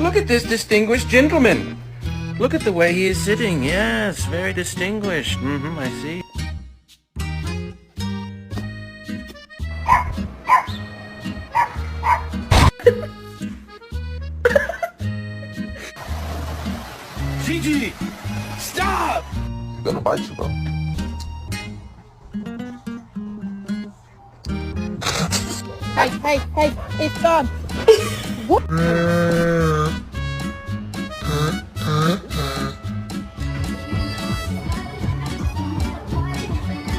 look at this distinguished gentleman. Look at the way he is sitting. Yes, very distinguished. I see. Gigi, stop! He's gonna bite you, bro. Hey, it's gone. What?